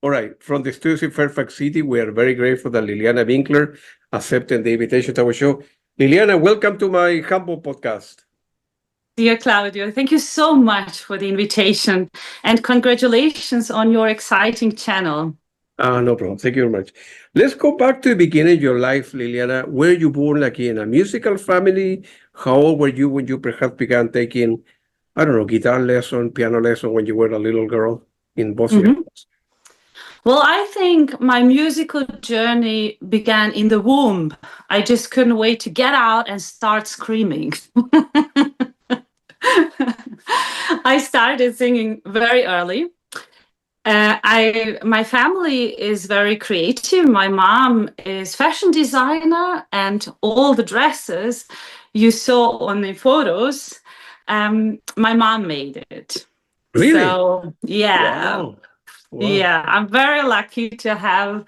All right. From the studios in Fairfax City, we are very grateful that Ljiljana Winkler accepted the invitation to our show. Ljiljana, welcome to my humble podcast. Dear Claudio, thank you so much for the invitation and congratulations on your exciting channel. No problem. Thank you very much. Let's go back to the beginning of your life, Ljiljana. Were you born like in a musical family? How old were you when you perhaps began taking, I don't know, guitar lesson, piano lesson when you were a little girl in Bosnia? Mm-hmm. Well, I think my musical journey began in the womb. I just couldn't wait to get out and start screaming. I started singing very early. My family is very creative. My mom is fashion designer, and all the dresses you saw on the photos, my mom made it. Really? So, yeah. Wow. Wow. Yeah, I'm very lucky to have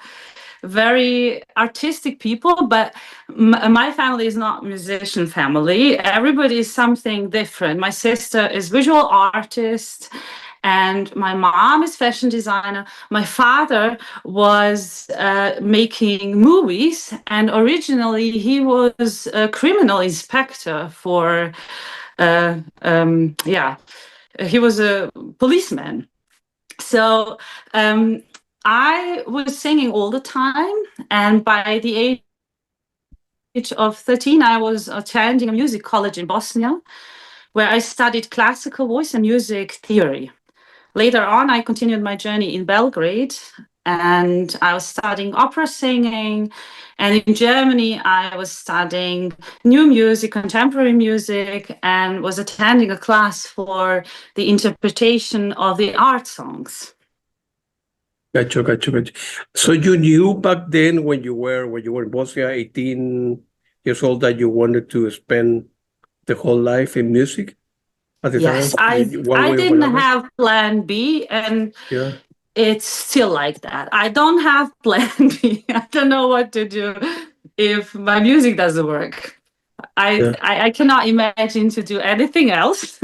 very artistic people, but my family is not musician family. Everybody is something different. My sister is visual artist and my mom is fashion designer. My father was making movies, and originally he was a criminal inspector for he was a policeman. So I was singing all the time, and by the age of 13, I was attending a music college in Bosnia, where I studied classical voice and music theory. Later on, I continued my journey in Belgrade, and I was studying opera singing. And in Germany, I was studying new music, contemporary music, and was attending a class for the interpretation of the art songs. Gotcha. So you knew back then when you were in Bosnia, 18 years old, that you wanted to spend the whole life in music at the time? Yes, I didn't have plan B, and Yeah. it's still like that. I don't have plan B. I don't know what to do if my music doesn't work. I cannot imagine to do anything else.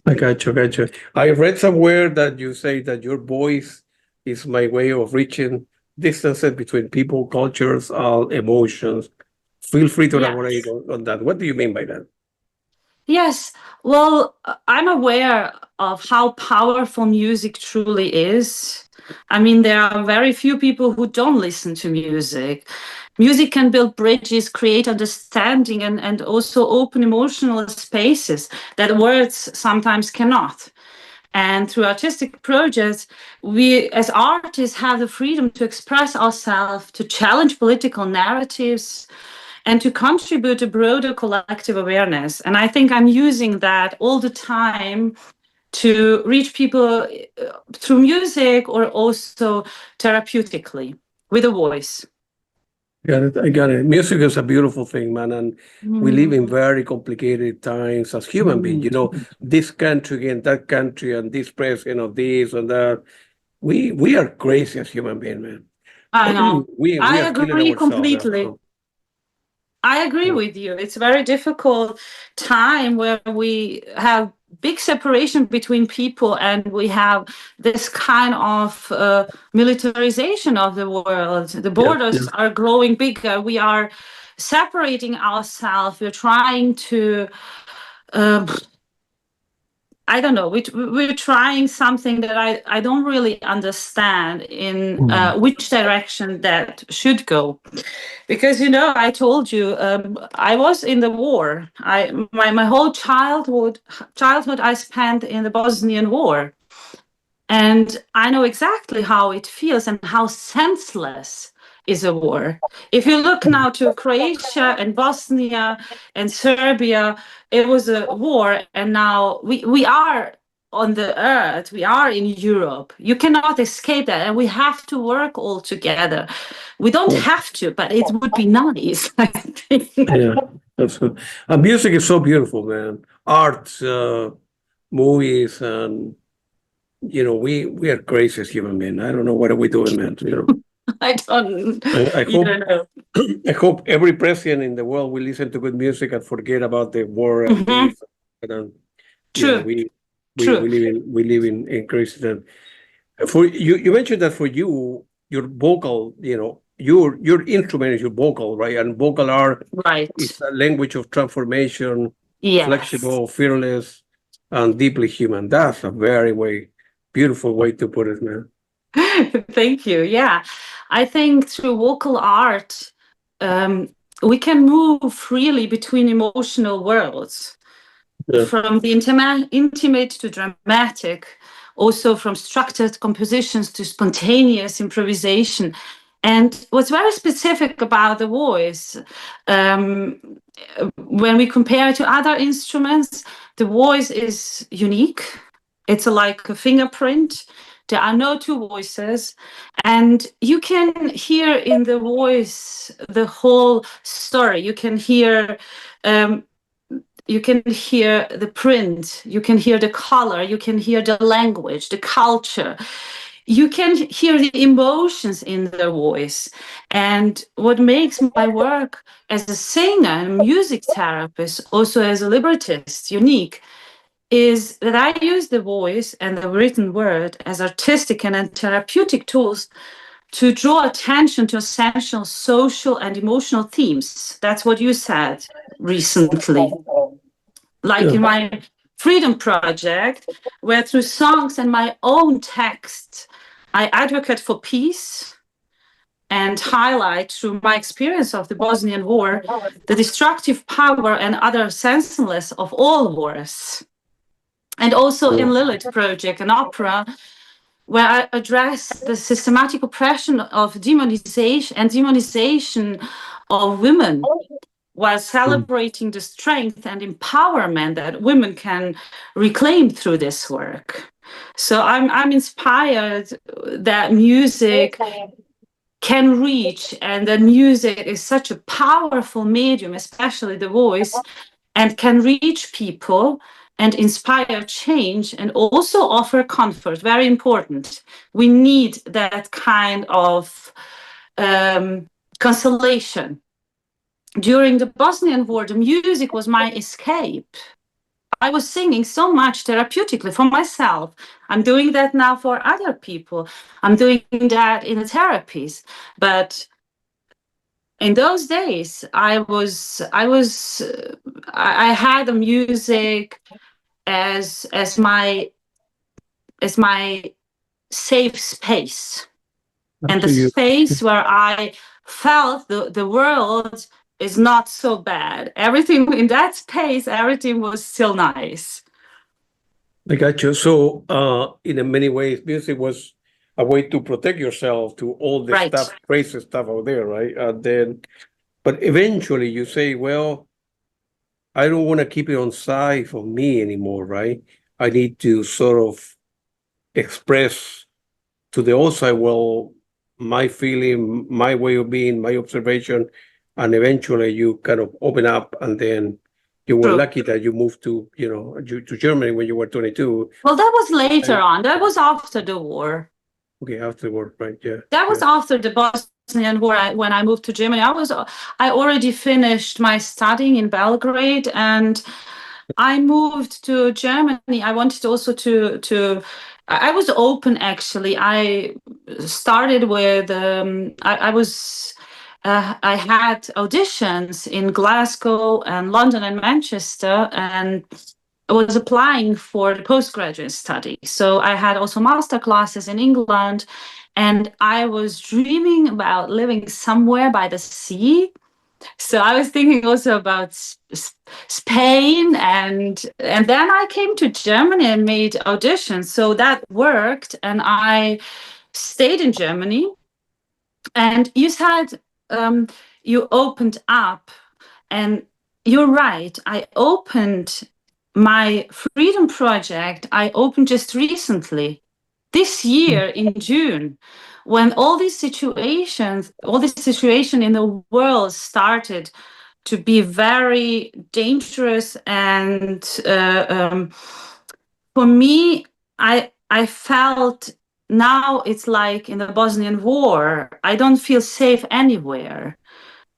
I gotcha. I read somewhere that you say that your voice is my way of reaching distances between people, cultures, all emotions. Feel free to elaborate on that. What do you mean by that? Yes, well, I'm aware of how powerful music truly is. I mean, there are very few people who don't listen to music. Music can build bridges, create understanding, and also open emotional spaces that words sometimes cannot. And through artistic projects, we as artists have the freedom to express ourselves, to challenge political narratives, and to contribute to broader collective awareness. And I think I'm using that all the time to reach people through music or also therapeutically with a voice. I got it. Music is a beautiful thing, man. And we live in very complicated times as human beings. You know, this country and that country and this president of this and that. We are crazy as human beings, man. I know. We I are killing agree ourselves. completely. I agree with you. It's a very difficult time where we have big separation between people, and we have this kind of militarization of the world. The borders are growing bigger. We are separating ourselves. We're trying to I don't know. We're trying something that I don't really understand in which direction that should go. Because, you know, I told you, I was in the war. My whole childhood I spent in the Bosnian War. And I know exactly how it feels and how senseless is a war. If you look now to Croatia and Bosnia and Serbia, it was a war, and now we are on the earth, we are in Europe. You cannot escape that, and we have to work all together. We don't have to, but it would be nice, I think. Yeah, that's good. Music is so beautiful, man. Art, movies, and you know, we are crazy as human beings. I don't know what are we doing, man. You know. I don't know. I hope every president in the world will listen to good music and forget about the war and this. True. We live in crazy time. For you, you mentioned that for you, your vocal, your instrument is your vocal, right? And vocal art Right. is a language of transformation, Yes. flexible, fearless, and deeply human. That's a very beautiful way to put it, man. Thank you. Yeah, I think through vocal art, we can move freely between emotional worlds, Yeah. from the intimate to dramatic, also from structured compositions to spontaneous improvisation. And what's very specific about the voice, when we compare it to other instruments, the voice is unique. It's like a fingerprint. There are no two voices, and you can hear in the voice the whole story. You can hear the print, you can hear the color, you can hear the language, the culture, you can hear the emotions in their voice. And what makes my work as a singer and music therapist, also as a librettist, unique, is that I use the voice and the written word as artistic and therapeutic tools to draw attention to essential social and emotional themes. That's what you said recently. Like in my Freedom Project, where through songs and my own text, I advocate for peace and highlight through my experience of the Bosnian War the destructive power and utter senselessness of all wars. And also in Lilith Project, an opera where I address the systematic oppression of demonization of women, while celebrating the strength and empowerment that women can reclaim through this work. So I'm inspired that music can reach, and that music is such a powerful medium, especially the voice, and can reach people and inspire change and also offer comfort. Very important. We need that kind of consolation. During the Bosnian War, the music was my escape. I was singing so much therapeutically for myself. I'm doing that now for other people. I'm doing that in the therapies. But in those days, I had the music as my safe space. And the space where I felt the world is not so bad. Everything in that space, everything was still nice. I got you. So, in many ways, music was a way to protect yourself to all the stuff, crazy stuff out there, right? But eventually you say, well, I don't want to keep it on side for me anymore, right? I need to sort of express to the outside world my feeling, my way of being, my observation, and eventually you kind of open up, and then you were lucky that you moved to Germany when you were 22. Well, that was later on. That was after the war. Okay, after the war, right? Yeah. That was after the Bosnian War. When I moved to Germany, I already finished my studying in Belgrade, and I moved to Germany. I wanted also to I was open, actually. I started with I had auditions in Glasgow and London and Manchester, and I was applying for the postgraduate study. So I had also master classes in England, and I was dreaming about living somewhere by the sea. So I was thinking also about Spain, and then I came to Germany and made auditions. So that worked, and I stayed in Germany. And you said you opened up, and you're right. I opened my Freedom Project. I opened just recently, this year in June, when all this situation in the world started to be very dangerous. And for me, I felt, now it's like in the Bosnian War, I don't feel safe anywhere.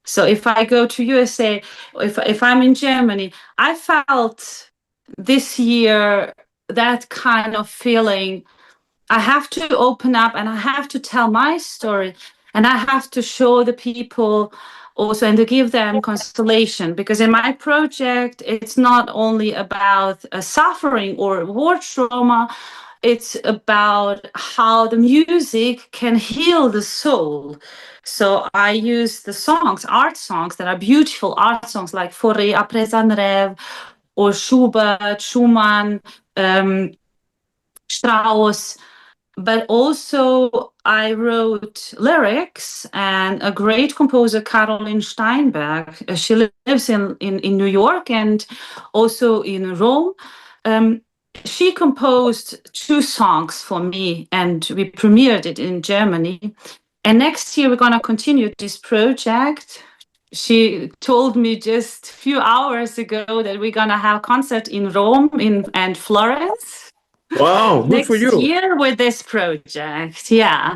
So if I go to USA, if I'm in Germany, I felt this year that kind of feeling. I have to open up and I have to tell my story, and I have to show the people also and to give them consolation, because in my project it's not only about suffering or war trauma, it's about how the music can heal the soul. So I use the songs, art songs that are beautiful art songs like Fauré après Zanrêve or Schubert, Schumann, Strauss, but also I wrote lyrics, and a great composer, Caroline Steinberg, she lives in New York and also in Rome. She composed 2 songs for me, and we premiered it in Germany. And next year we're going to continue this project. She told me just a few hours ago that we're going to have a concert in Rome and Florence. Wow, good for Next you. year with this project, yeah.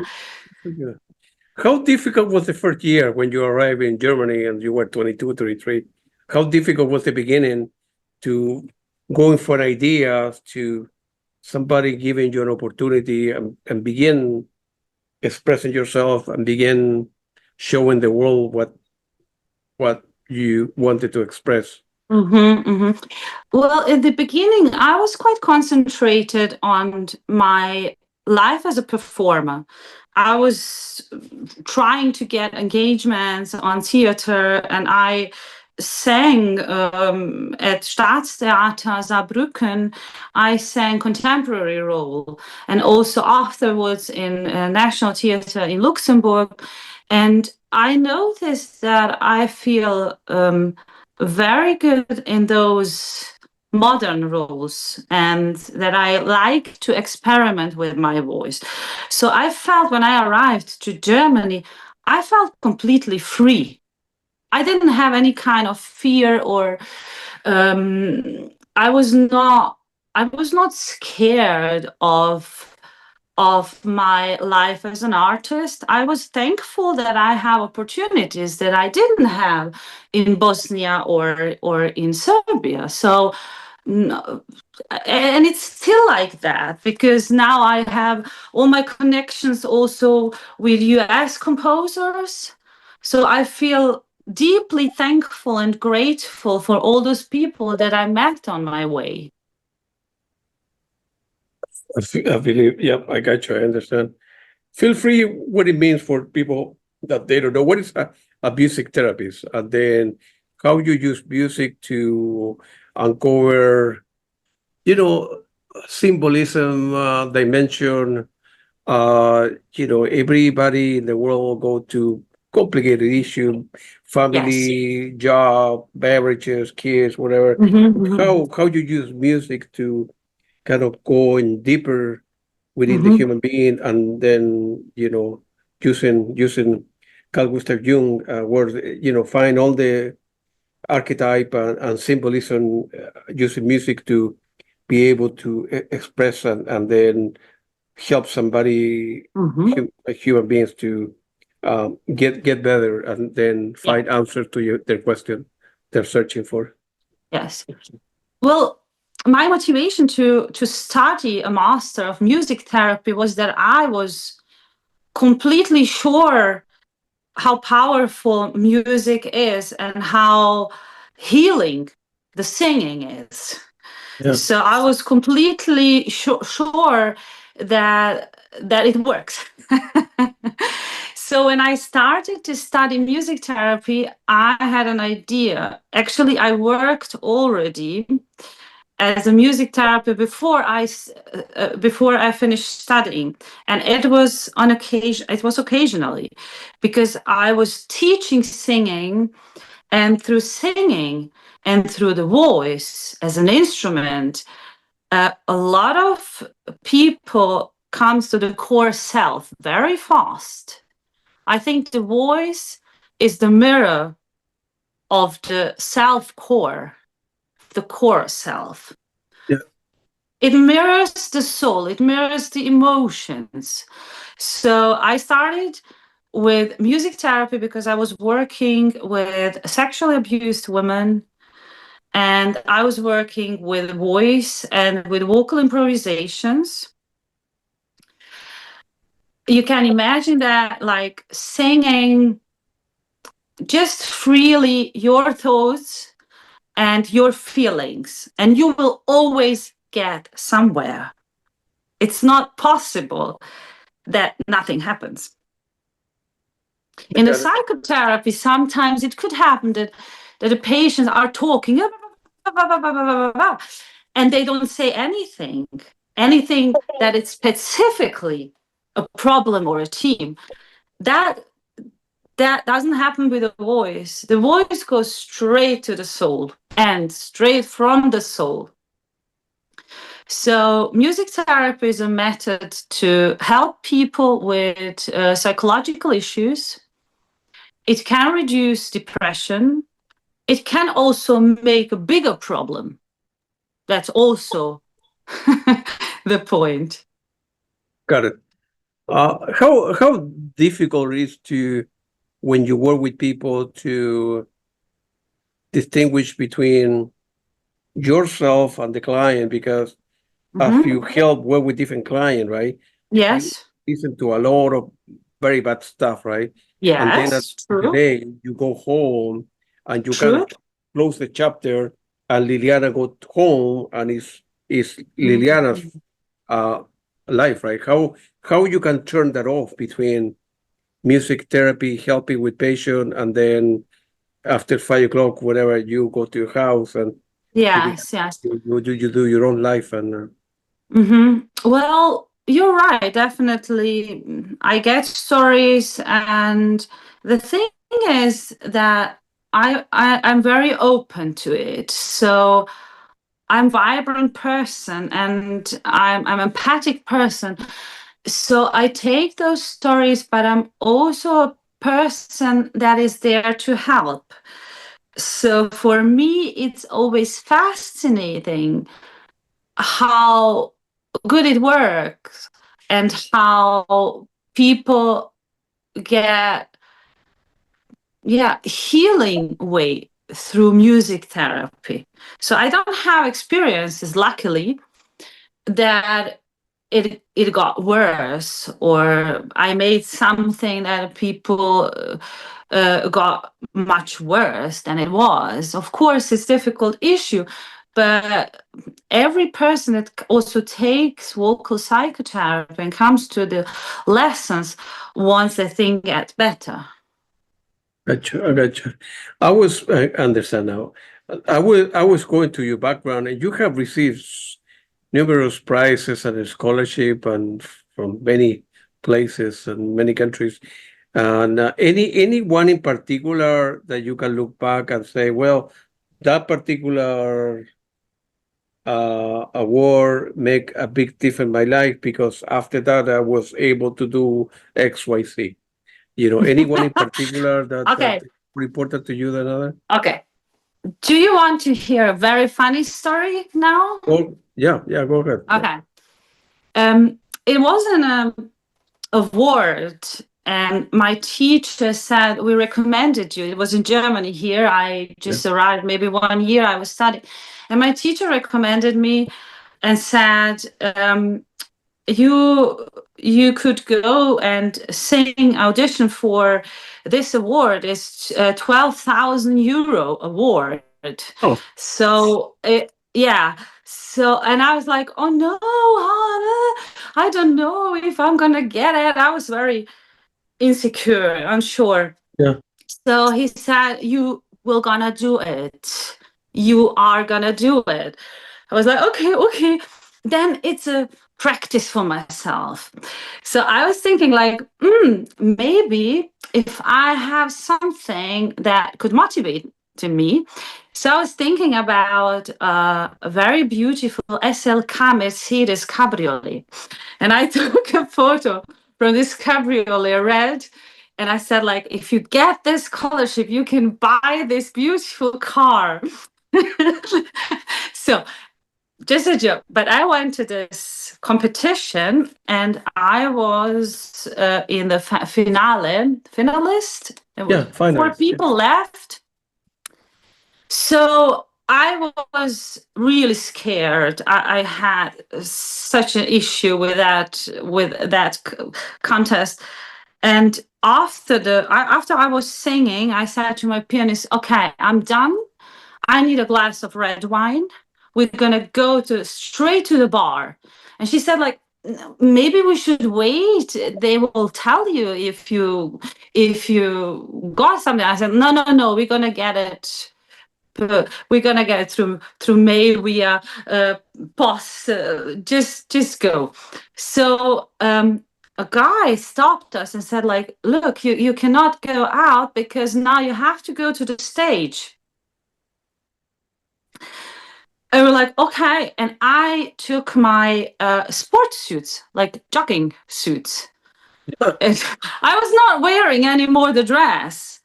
How difficult was the first year when you arrived in Germany and you were 22, 33? How difficult was the beginning to going for ideas to somebody giving you an opportunity and begin expressing yourself and begin showing the world what you wanted to express? Well, in the beginning, I was quite concentrated on my life as a performer. I was trying to get engagements on theater, and I sang at Staatstheater Saarbrücken. I sang contemporary role, and also afterwards in National Theater in Luxembourg. And I noticed that I feel very good in those modern roles, and that I like to experiment with my voice. So I felt when I arrived to Germany, I felt completely free. I didn't have any kind of fear, or I was not scared of my life as an artist. I was thankful that I have opportunities that I didn't have in Bosnia or in Serbia. So, and it's still like that, because now I have all my connections also with US composers. So I feel deeply thankful and grateful for all those people that I met on my way. I believe, yeah, I got you. I understand. Feel free what it means for people that they don't know. What is a music therapist? And then how you use music to uncover, symbolism, dimension. Everybody in the world go to complicated issue, family, job, beverages, kids, whatever. How you use music to kind of go in deeper within the human being, and then using Carl Gustav Jung words, find all the archetype and symbolism, using music to be able to express and then help somebody, human beings, to get better and then find answers to their question they're searching for. Yes. Well, my motivation to study a master of music therapy was that I was completely sure how powerful music is and how healing the singing is. Yeah. So I was completely sure that it works. So when I started to study music therapy, I had an idea. Actually, I worked already as a music therapist before I finished studying, and it was on occasion. It was occasionally, because I was teaching singing, and through singing and through the voice as an instrument, a lot of people comes to the core self very fast. I think the voice is the mirror of the self core, the core self. Yeah. It mirrors the soul, it mirrors the emotions. So I started with music therapy because I was working with sexually abused women, and I was working with voice and with vocal improvisations. you can imagine that, like singing just freely your thoughts and your feelings, and you will always get somewhere. It's not possible that nothing happens. In the psychotherapy, sometimes it could happen that the patients are talking and they don't say anything that is specifically a problem or a theme. That doesn't happen with the voice. The voice goes straight to the soul and straight from the soul. So music therapy is a method to help people with psychological issues. It can reduce depression. It can also make a bigger problem. That's also the point. Got it. How difficult it is to, when you work with people, to distinguish between yourself and the client, because as you help work with different clients, right? Yes. You listen to a lot of very bad stuff, right? And then at the day you go home and you can close the chapter, and Liliana go home and is Liliana's life, right? How you can turn that off between music therapy, helping with patient, and then after 5 o'clock, whenever you go to your house and yes, you do your own life and. Well, you're right, definitely. I get stories, and the thing is that I'm very open to it. So I'm a vibrant person, and I'm an empathic person. So I take those stories, but I'm also a person that is there to help. So for me, it's always fascinating how good it works and how people get healing way through music therapy. So I don't have experiences, luckily, that it got worse, or I made something that people got much worse than it was. Of course, it's a difficult issue, but every person that also takes vocal psychotherapy and comes to the lessons wants the thing get better. Gotcha. I gotcha. I understand now. I was going to your background, and you have received numerous prizes and a scholarship, and from many places and many countries. And any one in particular that you can look back and say, well, that particular award make a big difference in my life, because after that I was able to do X, Y, Z. Anyone in particular that reported to you than other? Okay. Do you want to hear a very funny story now? Oh, yeah, go ahead. Okay. It wasn't an award, and my teacher said, we recommended you. It was in Germany here. I just arrived maybe 1 year. I was studying. And my teacher recommended me and said, you could go and sing, audition for this award. It's 12,000 euro award. Oh. So so, and I was like, oh no, I don't know if I'm gonna get it. I was very insecure, unsure. Yeah. So he said, you will gonna do it. You are gonna do it. I was like, okay. Then it's a practice for myself. So I was thinking like, maybe if I have something that could motivate to me. So I was thinking about a very beautiful SLK Mercedes Cabriolet. And I took a photo from this Cabriolet red. And I said, like, if you get this scholarship, you can buy this beautiful car. So just a joke. But I went to this competition, and I was in the finalist. Yeah, finalist. 4 people left. So I was really scared. I had such an issue with that contest. And after I was singing, I said to my pianist, "Okay, I'm done. I need a glass of red wine. We're gonna go straight to the bar." And she said, like, maybe we should wait. They will tell you if you got something. I said, no, we're gonna get it. We're gonna get it through mail via post. Just go. So a guy stopped us and said, like, look, you cannot go out because now you have to go to the stage. And we're like, okay. And I took my sports suits, like jogging suits. And I was not wearing anymore the dress.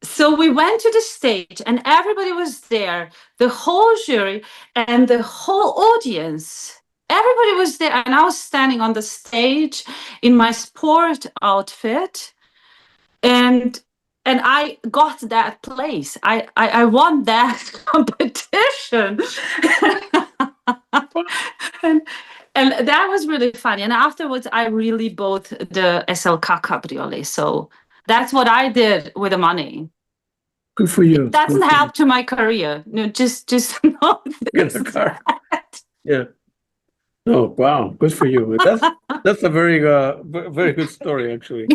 So we went to the stage and everybody was there, the whole jury and the whole audience. Everybody was there. And I was standing on the stage in my sport outfit. And I got that place. I won that competition. and that was really funny. And afterwards, I really bought the SLK Cabriolet. So that's what I did with the money. Good for you. It doesn't help to my career. No, just know Get a car. Yeah. Oh, wow. Good for you. That's a very very good story, actually.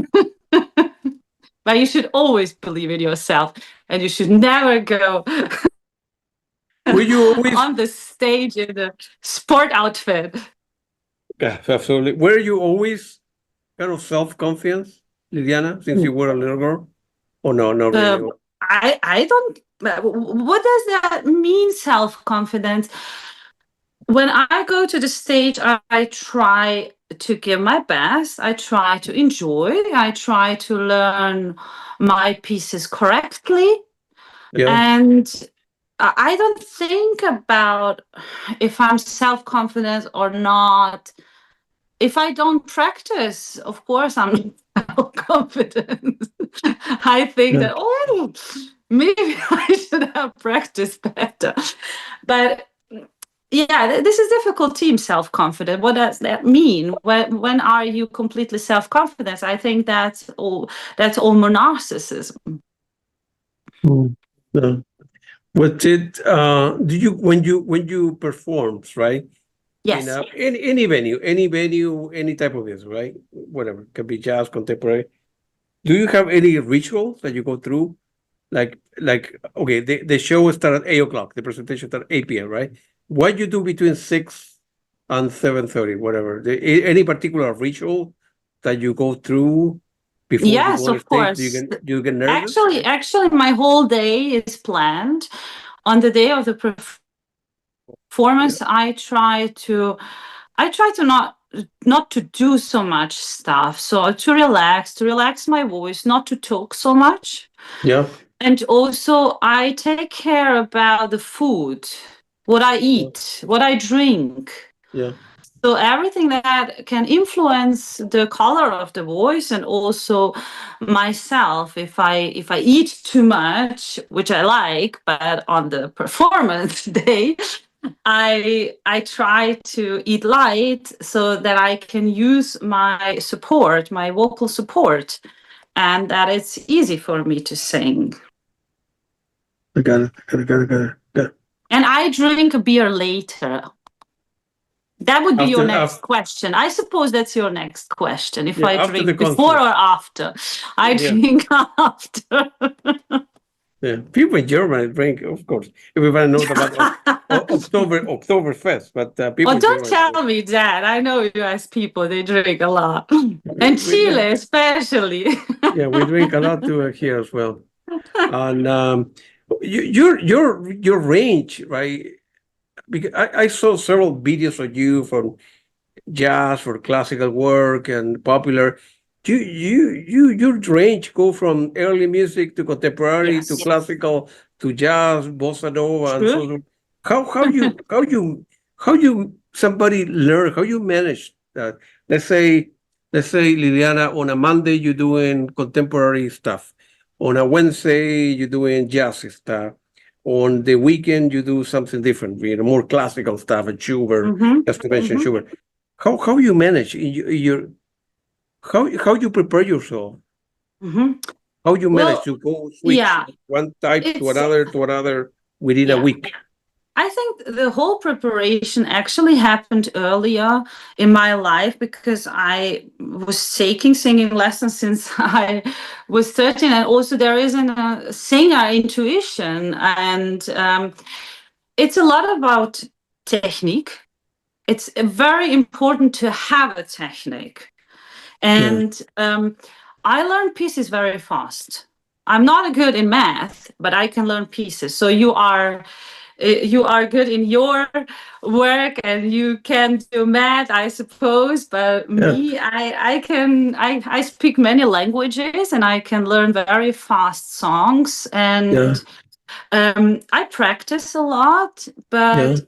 But you should always believe in yourself, and you should never go Were you always on the stage in a sport outfit. Yeah, absolutely. Were you always kind of self-confident, Ljiljana, since you were a little girl? Oh no, not really. I don't. What does that mean, self-confidence? When I go to the stage, I try to give my best. I try to enjoy. I try to learn my pieces correctly. Yeah. And I don't think about if I'm self-confident or not. If I don't practice, of course, I'm self-confident. I think that, oh, maybe I should have practiced better. But yeah, this is difficult. Team self-confident. What does that mean? When are you completely self-confident? I think that's all more narcissism. No. What did you when you performed, right? Yes. In any venue, any type of this, right? Whatever, it can be jazz, contemporary. Do you have any rituals that you go through? Like okay, the show starts at 8 o'clock. The presentation starts at 8 p.m. Right? What you do between 6 and 7:30, whatever. Any particular ritual that you go through before you Yes, go on of stage? course. Do you get nervous? Actually, my whole day is planned. On the day of the performance, I try to not to do so much stuff. So to relax my voice, not to talk so much. Yeah. And also I take care about the food, what I eat, what I drink. Yeah. So everything that can influence the color of the voice and also myself. If I eat too much, which I like, but on the performance day, I try to eat light so that I can use my support, my vocal support, and that it's easy for me to sing. I got it. And I drink a beer later. That would be your next question. I suppose that's your next question. If I drink before or after. I drink after. Yeah, people in Germany drink, of course. Everybody knows about Oktoberfest, but people. Oh, don't tell me that. I know US people, they drink a lot. And Chile, especially. Yeah, we drink a lot too here as well. And your range, right? Because I saw several videos of you from jazz, for classical work and popular. Your range go from early music to contemporary to classical to jazz, bossa nova, and so on. How you somebody learn, how you manage that? Let's say Ljiljana, on a Monday you're doing contemporary stuff, on a Wednesday you're doing jazz stuff, on the weekend you do something different, more classical stuff, and Schubert, just to mention Schubert. How you manage in your how you prepare yourself? How you manage to go switch one type to another within a week? I think the whole preparation actually happened earlier in my life because I was taking singing lessons since I was 13, and also there is a singer intuition, and it's a lot about technique. It's very important to have a technique, and I learn pieces very fast. I'm not good in math, but I can learn pieces. So you are good in your work and you can do math, I suppose. But me, I speak many languages and I can learn very fast songs. And I practice a lot, but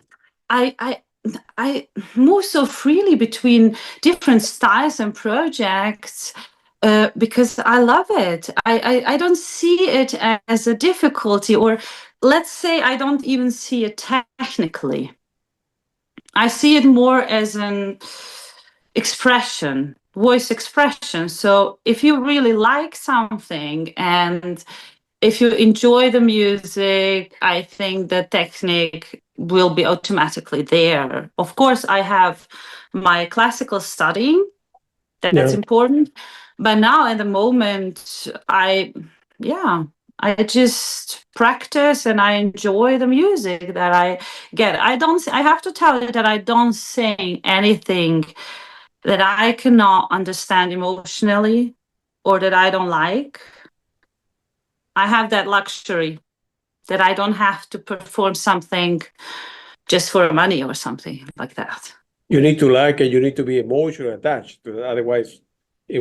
I move so freely between different styles and projects because I love it. I don't see it as a difficulty, or let's say I don't even see it technically. I see it more as an expression, voice expression. So if you really like something and if you enjoy the music, I think the technique will be automatically there. Of course, I have my classical studying, that's important. But now at the moment, I just practice and I enjoy the music that I get. I have to tell you that I don't sing anything that I cannot understand emotionally or that I don't like. I have that luxury that I don't have to perform something just for money or something like that. You need to like it, you need to be emotionally attached to it, otherwise...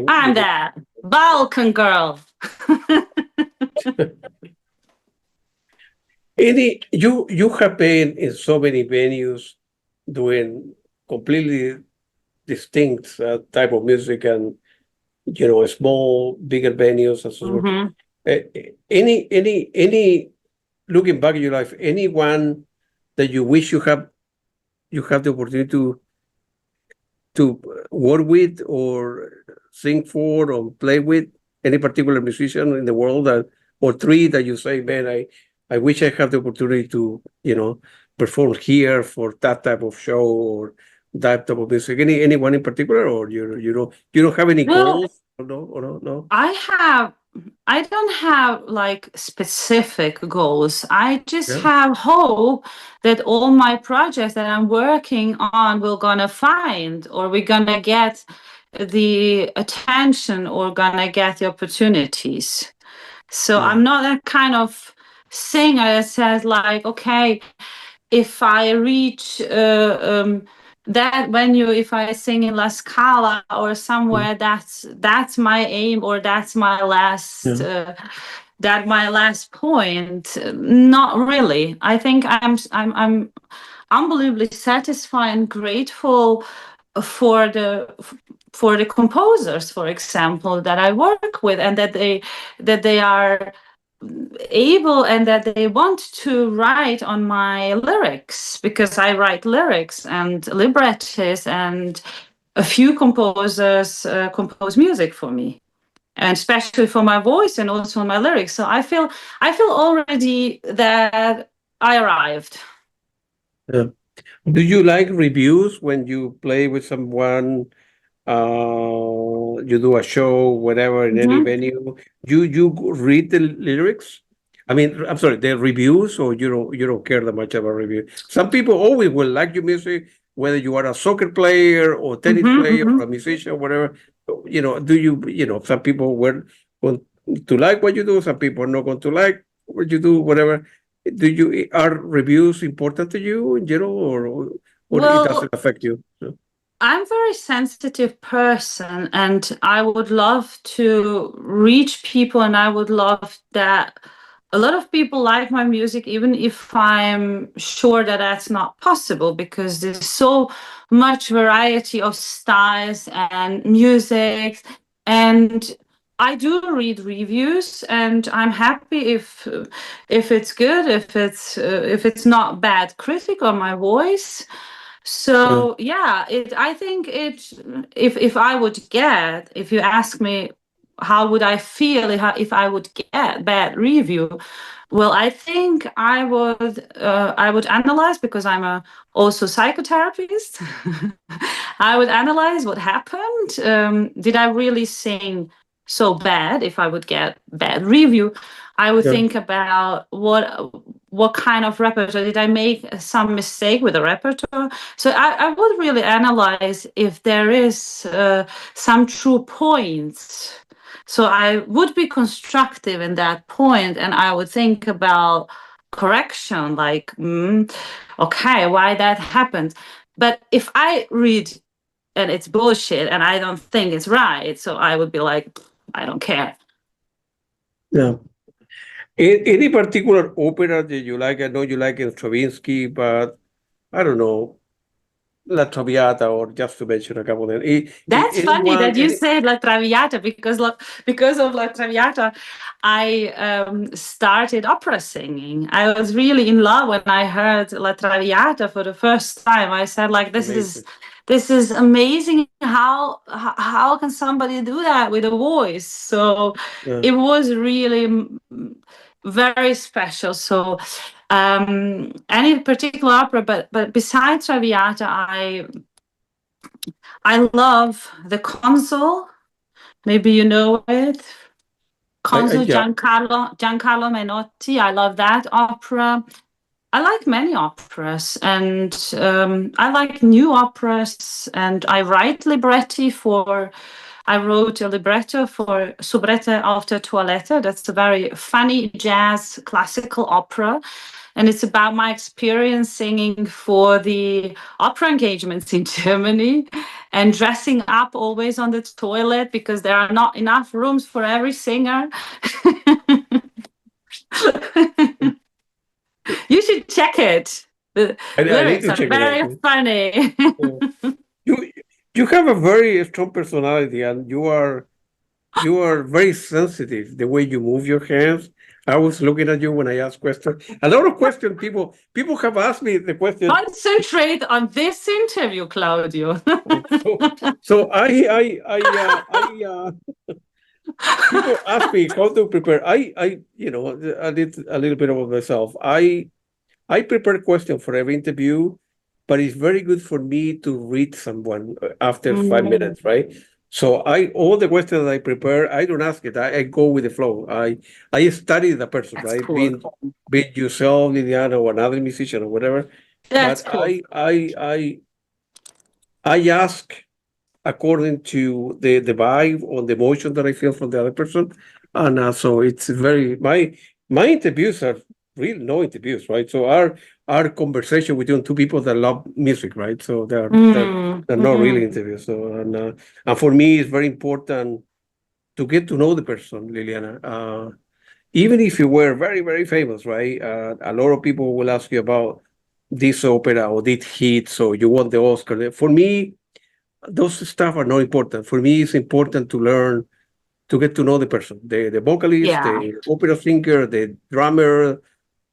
I'm that Balkan girl. You have been in so many venues doing completely distinct type of music, and small, bigger venues and so on. Any looking back in your life, anyone that you wish you have the opportunity to work with or sing for or play with, any particular musician in the world, or three that you say, man, I wish I had the opportunity to perform here for that type of show or that type of music. Anyone in particular, or you don't have any goals? No. I don't have like specific goals. I just have hope that all my projects that I'm working on will gonna find, or we're gonna get the attention, or gonna get the opportunities. So I'm not a kind of singer that says like, okay, if I reach that venue, if I sing in La Scala or somewhere, that's my aim, or that's my last my last point. Not really. I think I'm unbelievably satisfied and grateful for the composers, for example, that I work with, and that they are able and that they want to write on my lyrics, because I write lyrics and librettos, and a few composers compose music for me, and especially for my voice and also my lyrics. So I feel already that I arrived. Do you like reviews when you play with someone? You do a show, whatever, in any venue. You read the lyrics? I mean, I'm sorry, the reviews, or you don't care that much about review? Some people always will like your music, whether you are a soccer player or tennis player or a musician, whatever. Do you some people were going to like what you do, some people are not going to like what you do, whatever. Are reviews important to you in general, or it doesn't affect you? So. I'm a very sensitive person, and I would love to reach people, and I would love that a lot of people like my music, even if I'm sure that that's not possible, because there's so much variety of styles and music, and I do read reviews, and I'm happy if it's good, if it's not bad critic on my voice. So yeah, I think if I would get, if you ask me how would I feel if I would get bad review, well, I think I would analyze, because I'm also psychotherapist. I would analyze what happened. Did I really sing so bad? If I would get bad review, I would think about what kind of repertoire did I make some mistake with the repertoire. So I would really analyze if there is some true points. So I would be constructive in that point, and I would think about correction, like, okay, why that happened. But if I read and it's bullshit and I don't think it's right, so I would be like, I don't care. Yeah. Any particular opera that you like? I know you like Stravinsky, but I don't know, La Traviata, or just to mention a couple of them. That's funny that you said La Traviata, because of La Traviata, I started opera singing. I was really in love when I heard La Traviata for the first time. I said, like, this is amazing. How can somebody do that with a voice? So it was really very special. So any particular opera, but besides Traviata, I love the Consul. Maybe you know it. Consul Giancarlo Menotti. I love that opera. I like many operas, and I like new operas, and I write libretti I wrote a libretto for Soubrette auf der Toilette. That's a very funny jazz classical opera. And it's about my experience singing for the opera engagements in Germany and dressing up always on the toilet because there are not enough rooms for every singer. You should check it. The lyrics are very funny. You have a very strong personality, and you are very sensitive, the way you move your hands. I was looking at you when I asked questions. A lot of questions people have asked me the question. Concentrate on this interview, Claudio. so people ask me how to prepare. I did a little bit of myself. I prepare questions for every interview, but it's very good for me to read someone after 5 minutes, right? So all the questions I prepare, I don't ask it. I go with the flow. I study the person, That's right? Cool. Be it yourself, Ljiljana, or another musician or whatever. That's but cool. I ask according to the vibe or the emotion that I feel from the other person. And so it's very, my interviews are really no interviews, right? So our conversation between two people that love music, right? So they're not really interviews. So and for me, it's very important to get to know the person, Ljiljana. Even if you were very, very famous, right? A lot of people will ask you about this opera or this hit, so you won the Oscar. For me, those stuff are not important. For me, it's important to learn, to get to know the person, the vocalist, the opera singer, the drummer,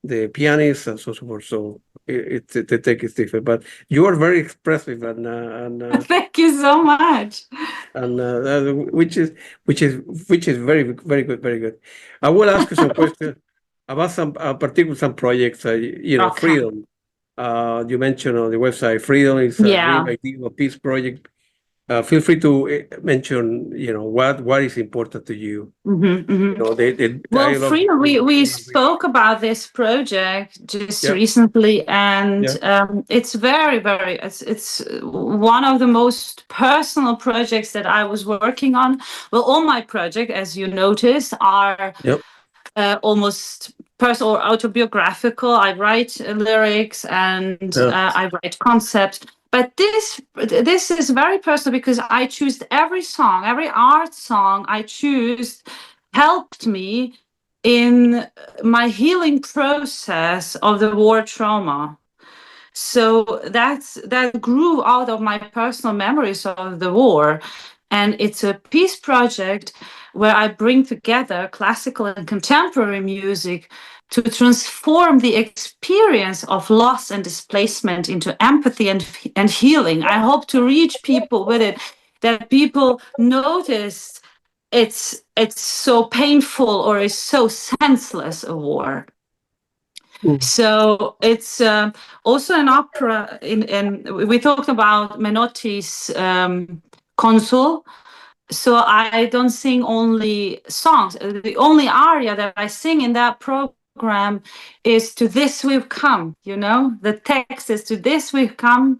the pianist, and so forth. So the take is different. But you are very expressive, and Thank you so much. And which is very, very good, very good. I will ask you some questions about some particular projects. Freedom. You mentioned on the website, Freedom is a real ideal peace project. Feel free to mention, what is important to you. Well, Freedom, we spoke about this project just recently, and it's very, very, it's one of the most personal projects that I was working on. Well, all my projects, as you noticed, are almost personal or autobiographical. I write lyrics and I write concepts. But this is very personal because I choose every song, every art song I choose helped me in my healing process of the war trauma. So that grew out of my personal memories of the war. And it's a peace project where I bring together classical and contemporary music to transform the experience of loss and displacement into empathy and healing. I hope to reach people with it, that people notice it's so painful or is so senseless a war. So it's also an opera. We talked about Menotti's Consul. So I don't sing only songs. The only aria that I sing in that program is "To This We've Come." You know, the text is "To this we've come,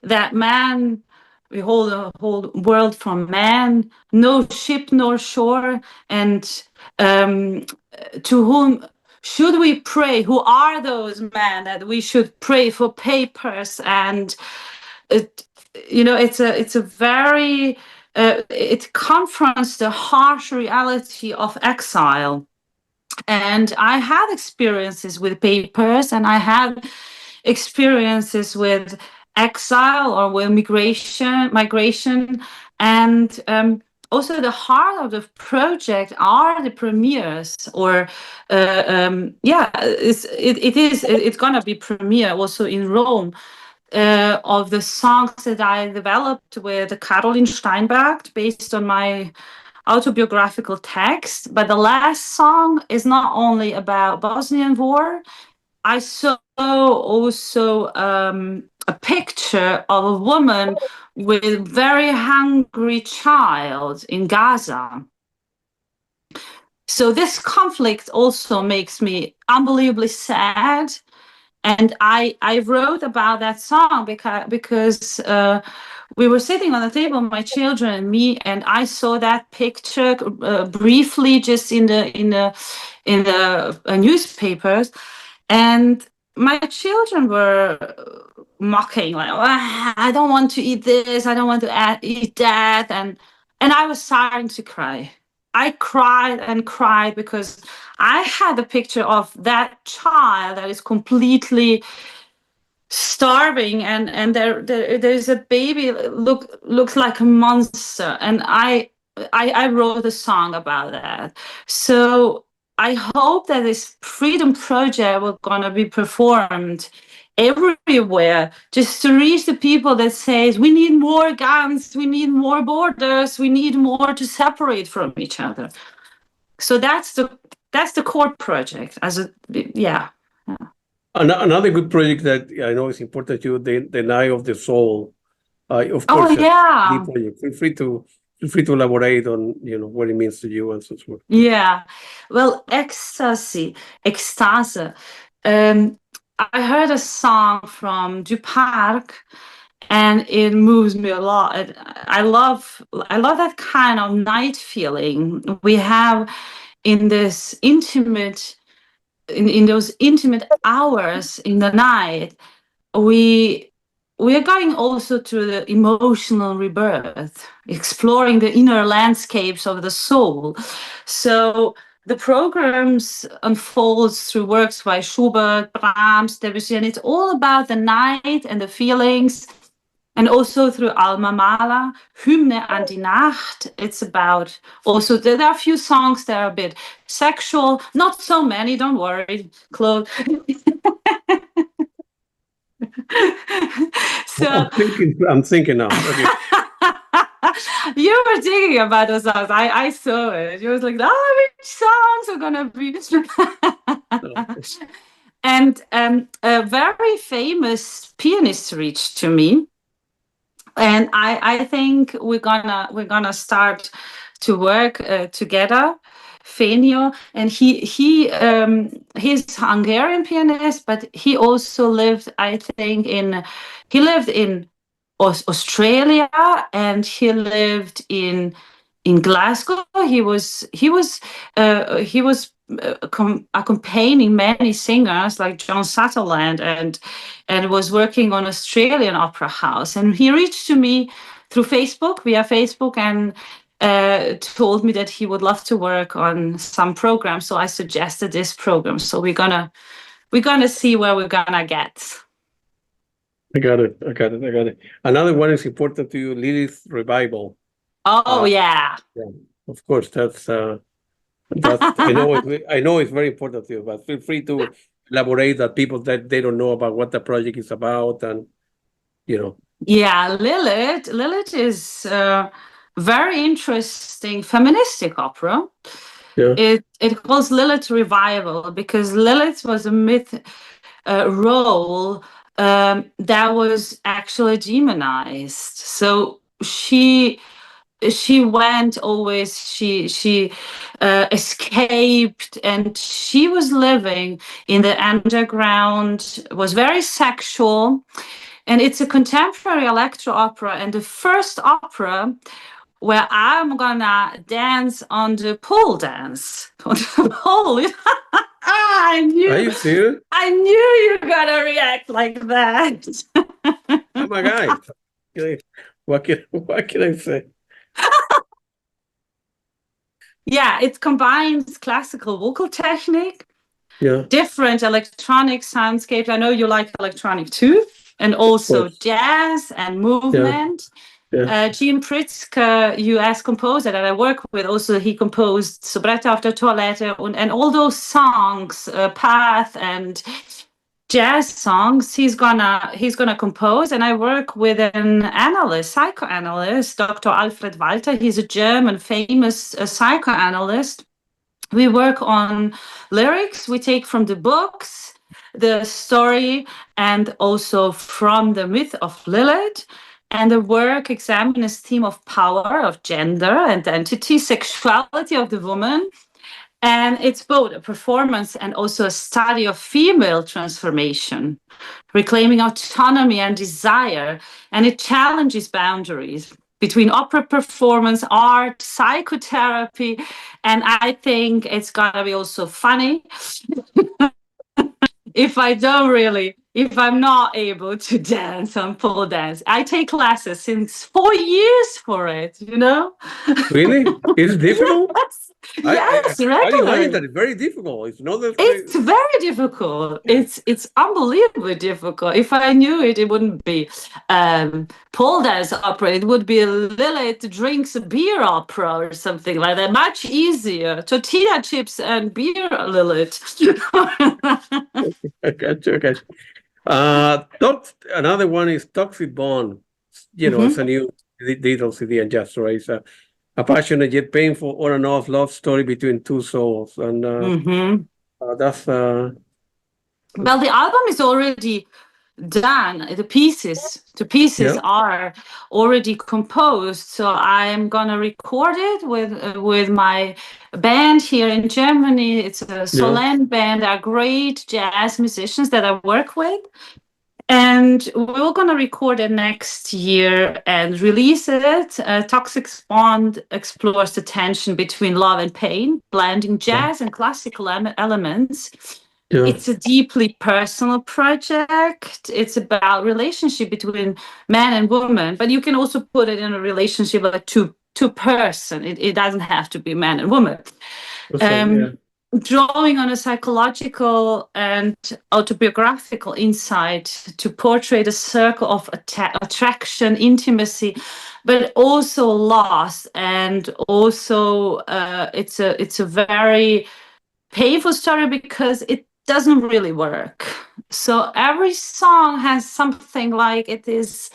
that man, we hold the whole world from man, no ship nor shore, and to whom should we pray? Who are those men that we should pray for papers?" And it's a very it confronts the harsh reality of exile. And I had experiences with papers, and I had experiences with exile or with migration, and also the heart of the project are the premieres, or it's gonna be premiere also in Rome, of the songs that I developed with Caroline Steinberg based on my autobiographical text. But the last song is not only about Bosnian war. I saw also a picture of a woman with a very hungry child in Gaza. So this conflict also makes me unbelievably sad. And I wrote about that song because we were sitting on the table, my children and me, and I saw that picture briefly just in the newspapers, and my children were mocking, like, "I don't want to eat this, I don't want to eat that," and I was starting to cry. I cried and cried because I had a picture of that child that is completely starving, and there's a baby looks like a monster, and I wrote a song about that. So I hope that this freedom project will gonna be performed everywhere, just to reach the people that says we need more guns, we need more borders, we need more to separate from each other. So that's the core project. Another good project that I know is important to you, the Night of the Soul. Of Oh course, yeah. Feel free to elaborate on what it means to you and so forth. Yeah. Well, Ecstasy. I heard a song from Du Parc, and it moves me a lot. I love that kind of night feeling we have in this intimate, in those intimate hours in the night. We are going also through the emotional rebirth, exploring the inner landscapes of the soul. So the programs unfolds through works by Schubert, Brahms, Debussy, and it's all about the night and the feelings. And also through Alma Mahler, Hymne an die Nacht. It's about also, there are a few songs that are a bit sexual, not so many, don't worry, Claude. So I'm thinking now. Okay. You were thinking about those songs. I saw it. You was like, which songs are gonna be? And a very famous pianist reached to me, and I think we're gonna start to work together. Fenio, and he's Hungarian pianist, but he also lived, I think, he lived in Australia, and he lived in Glasgow. He was accompanying many singers like John Sutherland, and was working on Australian Opera House. And he reached to me through Facebook, via Facebook, and told me that he would love to work on some program. So I suggested this program. So we're gonna see where we're gonna get. I got it. Another one is important to you, Lilith Revival. Oh, yeah. Yeah, of course, that's I know it's very important to you, but feel free to elaborate that people that they don't know about what the project is about, and you know. Yeah, Lilith. Lilith is a very interesting feministic opera. Yeah, It calls Lilith Revival because Lilith was a myth role that was actually demonized. So she went always, she escaped, and she was living in the underground, was very sexual, and it's a contemporary electro opera, and the first opera where I'm gonna dance on the pole dance on the pole. I are knew you serious? you were gonna react like that. Oh my God! What can I say? Yeah, it combines classical vocal technique, Yeah, different electronic soundscapes. I know you like electronic too, and of also course. jazz and Yeah, movement. yeah, Jim Pritzker, US composer that I work with, also he composed Soubrette auf der Toilette and all those songs, Path and jazz songs. He's gonna compose, and I work with an analyst, psychoanalyst, Dr. Alfred Walter. He's a German famous psychoanalyst. We work on lyrics we take from the books, the story, and also from the myth of Lilith. And the work examines theme of power, of gender, identity, sexuality of the woman. And it's both a performance and also a study of female transformation, reclaiming autonomy and desire. And it challenges boundaries between opera performance, art, psychotherapy. And I think it's gonna be also funny if I'm not able to dance on pole dance. I take classes since 4 years for it, you know? really? It's difficult. Yes, yes, I imagine regularly. that it's very difficult. It's not that. It's very difficult. It's unbelievably difficult. If I knew it, it wouldn't be pole dance opera. It would be Lilith drinks a beer opera or something like that. Much easier. Tortilla chips and beer, Lilith. I got you. I got you. Another one is Toxic Bond. It's a new digital CD and just right. It's a passionate yet painful on and off love story between two souls, and that's Well, the album is already done. The pieces yeah, are already composed, so I'm gonna record it with my band here in Germany. It's a yeah, Solène band. They're great jazz musicians that I work with, and we're gonna record it next year and release it. Toxic Bond explores the tension between love and pain, blending yeah, jazz and classical elements. yeah. It's a deeply personal project. It's about relationship between man and woman, but you can also put it in a relationship like two person. It doesn't have to be man and woman. Okay, yeah, Drawing on a psychological and autobiographical insight to portray the circle of attraction, intimacy, but also loss, and also it's a very painful story because it doesn't really work. So every song has something like it is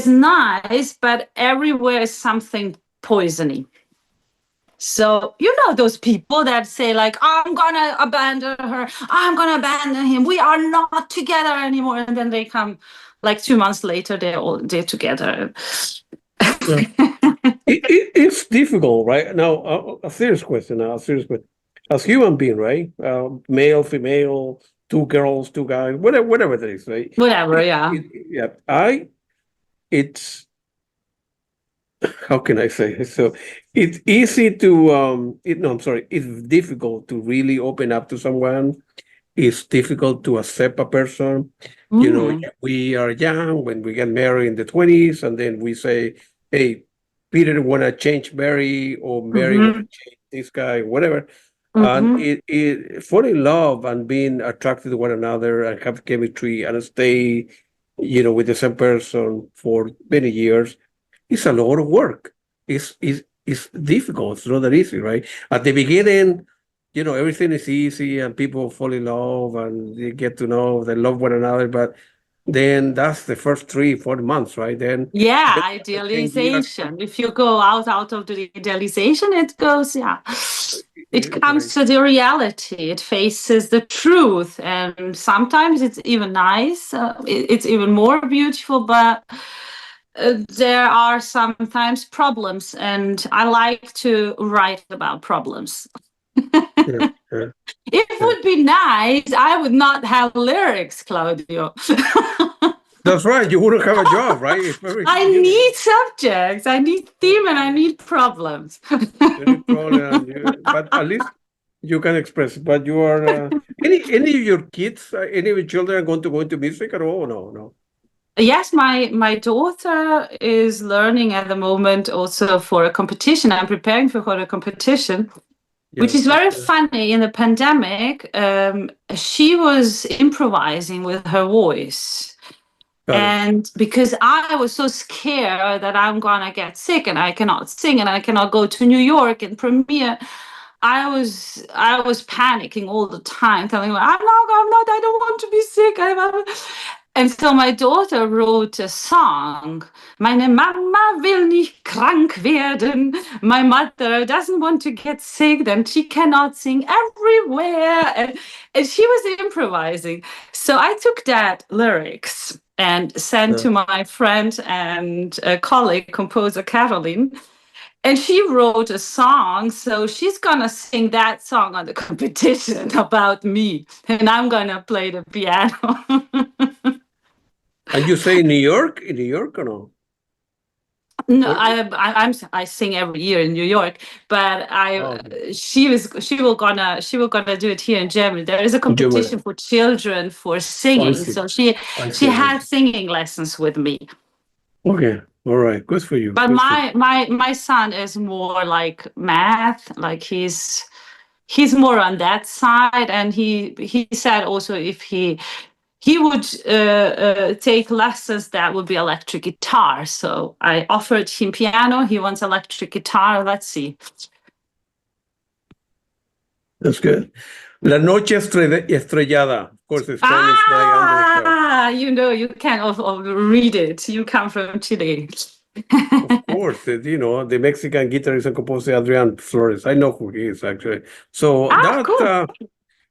nice, but everywhere is something poisony. So you know those people that say like, I'm gonna abandon her, I'm gonna abandon him, we are not together anymore, and then they come like 2 months later, they're together. yeah. It's difficult, right? Now, a serious question. Now, a serious question. As human being, right? Male, female, two girls, two guys, whatever it is, right? Whatever, yeah. Yeah. It's how can I say it? So it's easy to no, I'm sorry. It's difficult to really open up to someone. It's difficult to accept a person. We are young when we get married in the 20s, and then we say, hey, Peter want to change Mary, or Mary want to change this guy, whatever. And it fall in love and being attracted to one another and have chemistry and stay, with the same person for many years. it's a lot of work. It's difficult. It's not that easy, right? At the beginning, everything is easy and people fall in love and they get to know they love one another. But then that's the first 3-4 months, right? Then Yeah, after 10 years, idealization. If you go out of the idealization, it goes, yeah. It comes right. to the reality. It faces the truth, and sometimes it's even nice. It's even more beautiful, but there are sometimes problems, and I like to write about problems. Yeah, yeah, It yeah. would be nice. I would not have lyrics, Claudio. That's right. You wouldn't have a job, right? If I need subjects, I need theme, and I need problems. you need problem, but at least you can express. But you are any of your kids, any of your children are going to go into music at all? No, no. Yes, my daughter is learning at the moment also for a competition. I'm preparing for a competition, which Yeah, is very funny. In the pandemic, she was improvising with her voice. got it. And because I was so scared that I'm gonna get sick and I cannot sing and I cannot go to New York and premiere, I was panicking all the time, telling her, I'm not, I don't want to be sick. And so my daughter wrote a song. Meine Mama will nicht krank werden. My mother doesn't want to get sick, then she cannot sing everywhere. And she was improvising. So I took that lyrics and sent to my friend and colleague, composer Caroline. And she wrote a song, so she's gonna sing that song on the competition about me, and I'm gonna play the piano. And you say in New York? In New York or no? No, Or, I sing every year in New York, but okay. she will gonna do it here in Germany. There is a In Germany. competition for children for I singing, see. so she I she see. I had see. singing lessons with me. Okay. All right. Good for you. But Good for you. my son is more like math, like he's more on that side, and he said also if he would take lessons that would be electric guitar. So I offered him piano. He wants electric guitar. Let's see. That's good. La noche estrellada. Of course, the Spanish night under the stars. You can read it. You come from Chile. Of course, the Mexican guitarist and composer Adrian Flores. I know who he is actually. So Cool.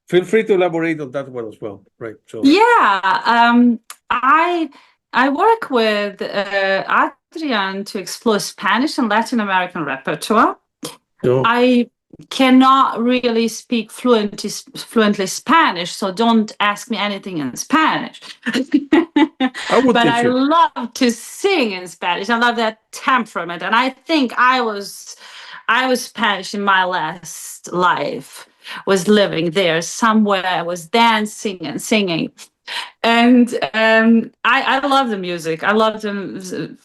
feel free to elaborate on that one as well, right? So Yeah, I work with Adrian to explore Spanish and Latin American repertoire. no, I cannot really speak fluently Spanish, so don't ask me anything in Spanish. I would But teach I you. love to sing in Spanish. I love that temperament, and I think I was Spanish in my last life. Was living there somewhere. I was dancing and singing. And I love the music. I love the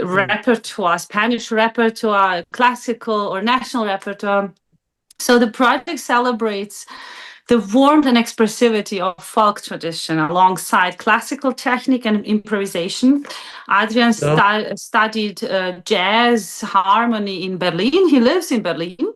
repertoire, Spanish repertoire, classical or national repertoire. So the project celebrates the warmth and expressivity of folk tradition alongside classical technique and improvisation. Adrian No? studied jazz harmony in Berlin. He lives in Berlin.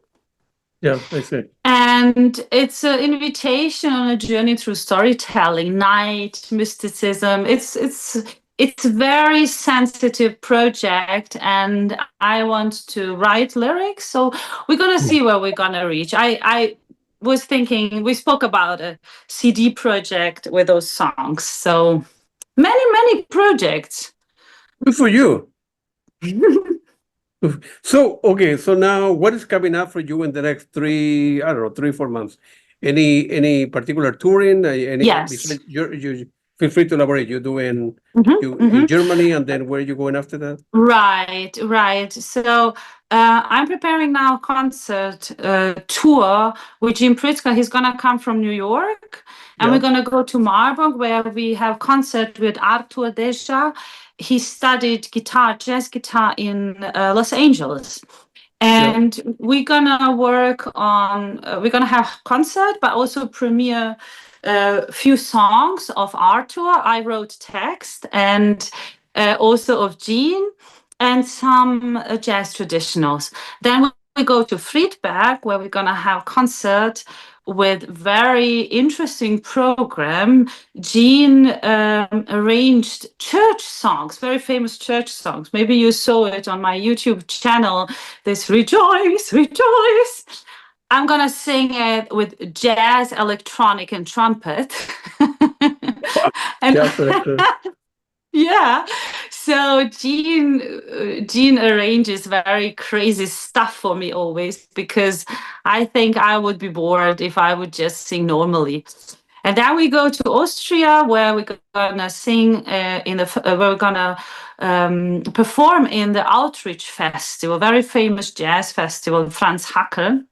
Yeah, I see. And it's an invitation on a journey through storytelling, night, mysticism. It's a very sensitive project, and I want to write lyrics. So we're gonna see where we're gonna reach. I was thinking we spoke about a CD project with those songs. So many projects. Good for you. So, okay, so now what is coming up for you in the next 3-4 months? Any particular touring? Yes. You feel free to elaborate. You're doing Mhm. in Germany, and then where are you going after that? Right. So I'm preparing now a concert tour with Jim Pritzker. He's gonna come from New York, and Yeah. we're gonna go to Marburg, where we have concert with Artur Deja. He studied jazz guitar in Los Angeles. And we're gonna work on. We're gonna have concert, but also premiere a few songs of Artur. I wrote text, and also of Jean. and some jazz traditionals. Then we go to Friedberg, where we're gonna have concert with very interesting program. Jean arranged church songs, very famous church songs. Maybe you saw it on my YouTube channel, this Rejoice, Rejoice. I'm gonna sing it with jazz, electronic, and trumpet. And Just yeah, so Jean arranges very crazy stuff for me always, because I think I would be bored if I would just sing normally. And then we go to Austria, where we're gonna sing where we're gonna perform in the Outreach Festival, very famous jazz festival, Franz Hackel.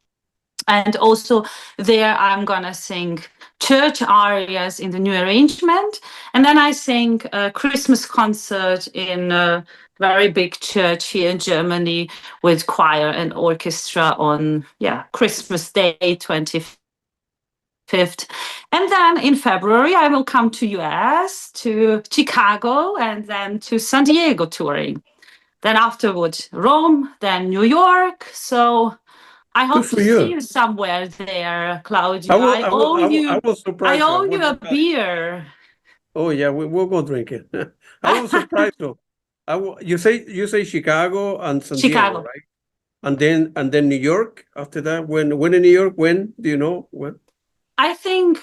And also there I'm gonna sing church arias in the new arrangement. And then I sing a Christmas concert in a very big church here in Germany with choir and orchestra on Christmas Day, 25th. And then in February, I will come to US, to Chicago, and then to San Diego touring. Then afterwards, Rome, then New York. So I hope to see you somewhere there, Claudia. I will surprise you. I owe you a beer. Oh yeah, we'll go drink it. I will surprise you. You say Chicago and San Diego, right? And then New York after that. When in New York? When do you know when? I think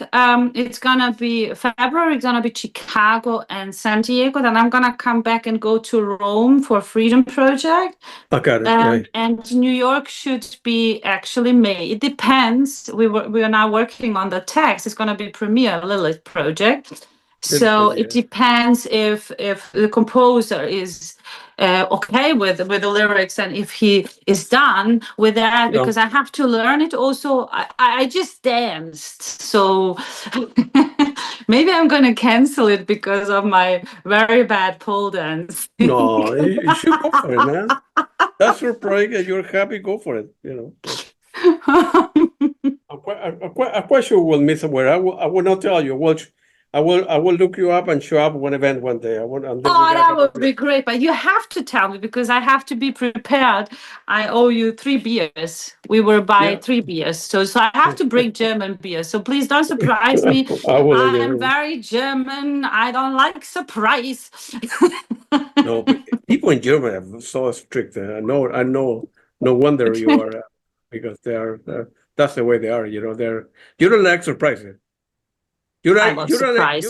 it's gonna be February. It's gonna be Chicago and San Diego. Then I'm gonna come back and go to Rome for Freedom Project. I got it. Right. And New York should be actually May. It depends. We are now working on the text. It's gonna be premiere Lilith project. So it depends if the composer is okay with the lyrics, and if he is done with that, because I have to learn it also. I just danced, so maybe I'm going to cancel it because of my very bad pole dance. No, you should go for it, man. That's your project and you're happy, go for it, you know. I'm quite sure we'll meet somewhere. I will not tell you. I will look you up and show up one event one day. That would be great, but you have to tell me, because I have to be prepared. I owe you 3 beers. We will buy 3 beers, so I have to bring German beer. So please don't surprise me. I am very German. I don't like surprise. No, but people in Germany are so strict. I know. No wonder you are, because they are. That's the way they are. You know, you don't like surprises. I love surprise.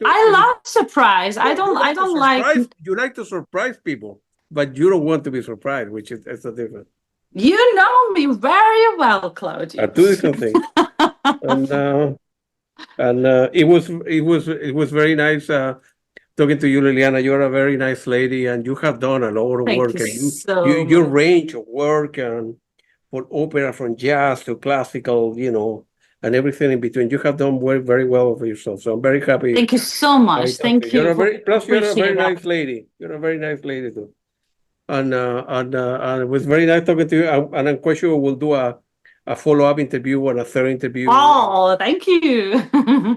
I love surprise. I don't like. You like to surprise people, but you don't want to be surprised, which is the difference. You know me very well, Claudia. Two different things. and it was very nice talking to you, Liliana. You're a very nice lady, and you have done a lot of work. Your range of work, and for opera, from jazz to classical, you know, and everything in between. You have done very well for yourself. So I'm very happy. Thank you so much. Thank you. You're a very nice lady. You're a very nice lady too. And it was very nice talking to you. And I'm quite sure we'll do a follow-up interview and a third interview. Oh, thank you.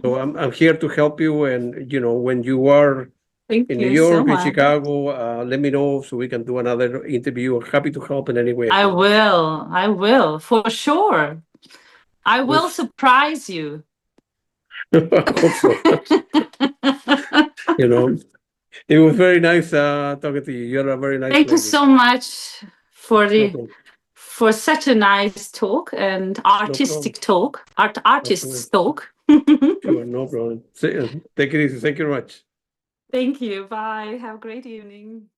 So I'm here to help you. And, you know, when you are in New York, in Chicago, let me know so we can do another interview. I'm happy to help in any way. I will, for sure. I will surprise you. I hope so. You know, it was very nice talking to you. You're a very nice Thank you so much for such a nice talk and artistic talk, artist's talk. Sure, no problem. Take it easy. Thank you very much. Thank you. Bye. Have a great evening.